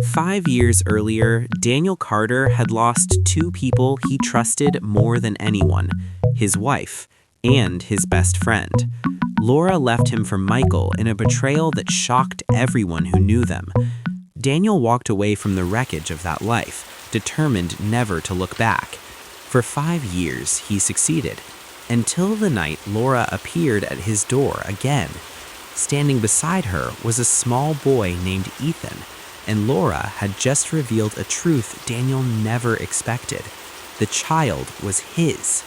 5 years earlier, Daniel Carter had lost two people he trusted more than anyone: his wife and his best friend. Laura left him for Michael in a betrayal that shocked everyone who knew them. Daniel walked away from the wreckage of that life, determined never to look back. For 5 years, he succeeded, until the night Laura appeared at his door again. Standing beside her was a small boy named Ethan, and Laura had just revealed a truth Daniel never expected. The child was his.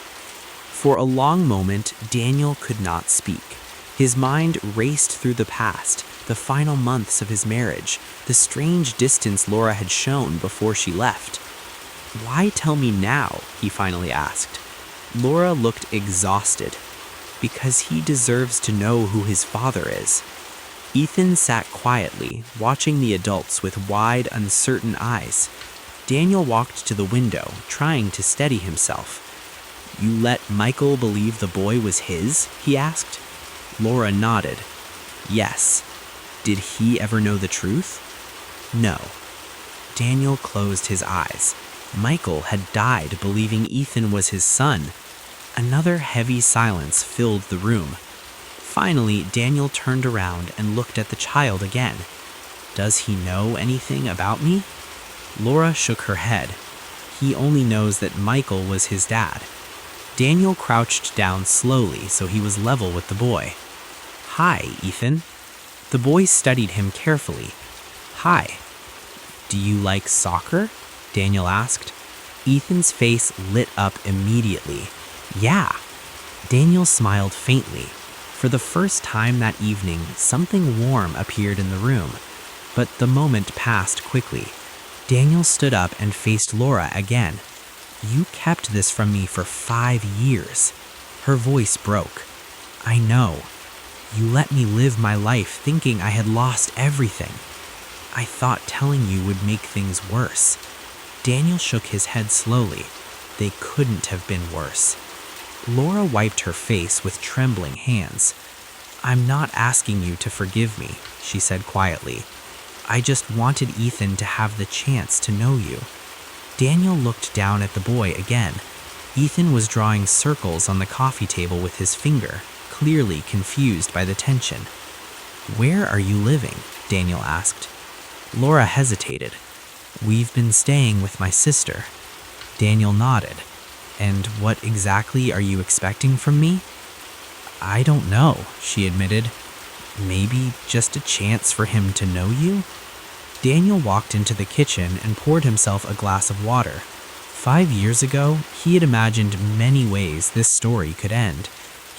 For a long moment, Daniel could not speak. His mind raced through the past, the final months of his marriage, the strange distance Laura had shown before she left. "Why tell me now?" he finally asked. Laura looked exhausted. "Because he deserves to know who his father is." Ethan sat quietly, watching the adults with wide, uncertain eyes. Daniel walked to the window, trying to steady himself. "You let Michael believe the boy was his?" he asked. Laura nodded. "Yes." "Did he ever know the truth?" "No." Daniel closed his eyes. Michael had died believing Ethan was his son. Another heavy silence filled the room. Finally, Daniel turned around and looked at the child again. "Does he know anything about me?" Laura shook her head. "He only knows that Michael was his dad." Daniel crouched down slowly so he was level with the boy. "Hi, Ethan." The boy studied him carefully. "Hi." "Do you like soccer?" Daniel asked. Ethan's face lit up immediately. "Yeah." Daniel smiled faintly. For the first time that evening, something warm appeared in the room. But the moment passed quickly. Daniel stood up and faced Laura again. "You kept this from me for 5 years." Her voice broke. "I know. You let me live my life thinking I had lost everything. I thought telling you would make things worse." Daniel shook his head slowly. "They couldn't have been worse." Laura wiped her face with trembling hands. "I'm not asking you to forgive me," she said quietly. "I just wanted Ethan to have the chance to know you." Daniel looked down at the boy again. Ethan was drawing circles on the coffee table with his finger, clearly confused by the tension. "Where are you living?" Daniel asked. Laura hesitated. "We've been staying with my sister." Daniel nodded. "And what exactly are you expecting from me?" "I don't know," she admitted. "Maybe just a chance for him to know you?" Daniel walked into the kitchen and poured himself a glass of water. 5 years ago, he had imagined many ways this story could end.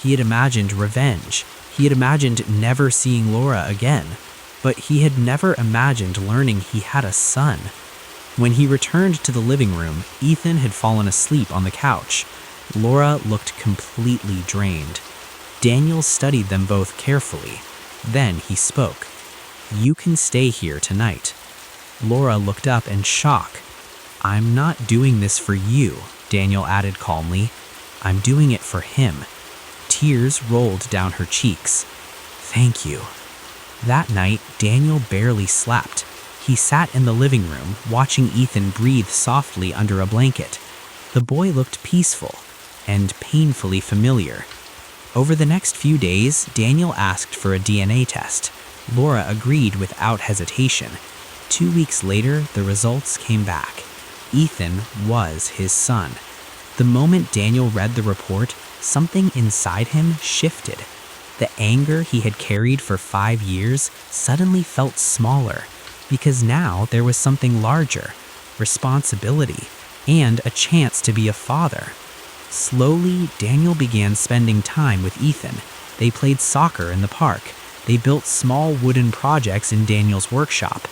He had imagined revenge. He had imagined never seeing Laura again. But he had never imagined learning he had a son. When he returned to the living room, Ethan had fallen asleep on the couch. Laura looked completely drained. Daniel studied them both carefully. Then he spoke. "You can stay here tonight." Laura looked up in shock. "I'm not doing this for you," Daniel added calmly. "I'm doing it for him." Tears rolled down her cheeks. "Thank you." That night, Daniel barely slept. He sat in the living room, watching Ethan breathe softly under a blanket. The boy looked peaceful and painfully familiar. Over the next few days, Daniel asked for a DNA test. Laura agreed without hesitation. 2 weeks later, the results came back. Ethan was his son. The moment Daniel read the report, something inside him shifted. The anger he had carried for 5 years suddenly felt smaller, because now there was something larger: responsibility, and a chance to be a father. Slowly, Daniel began spending time with Ethan. They played soccer in the park. They built small wooden projects in Daniel's workshop.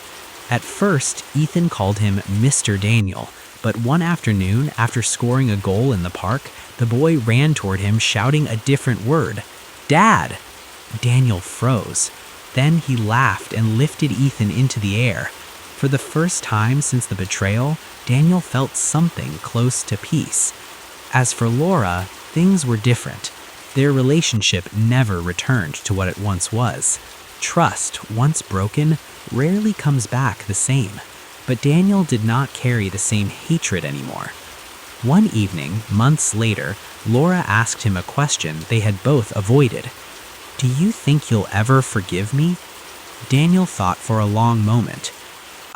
At first, Ethan called him Mr. Daniel, but one afternoon, after scoring a goal in the park, the boy ran toward him shouting a different word: "Dad!" Daniel froze. Then he laughed and lifted Ethan into the air. For the first time since the betrayal, Daniel felt something close to peace. As for Laura, things were different. Their relationship never returned to what it once was. Trust, once broken, rarely comes back the same. But Daniel did not carry the same hatred anymore. One evening, months later, Laura asked him a question they had both avoided. "Do you think you'll ever forgive me?" Daniel thought for a long moment.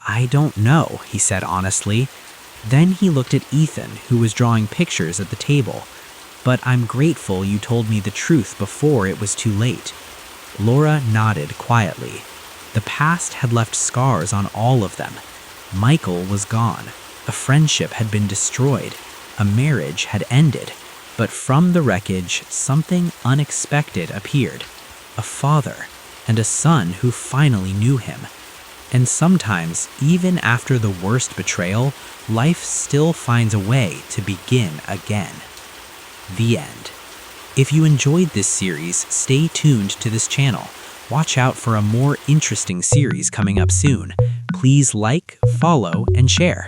"I don't know," he said honestly. Then he looked at Ethan, who was drawing pictures at the table. "But I'm grateful you told me the truth before it was too late." Laura nodded quietly. The past had left scars on all of them. Michael was gone. A friendship had been destroyed. A marriage had ended. But from the wreckage, something unexpected appeared. A father, and a son who finally knew him. And sometimes, even after the worst betrayal, life still finds a way to begin again. The end. If you enjoyed this series, stay tuned to this channel. Watch out for a more interesting series coming up soon. Please like, follow, and share.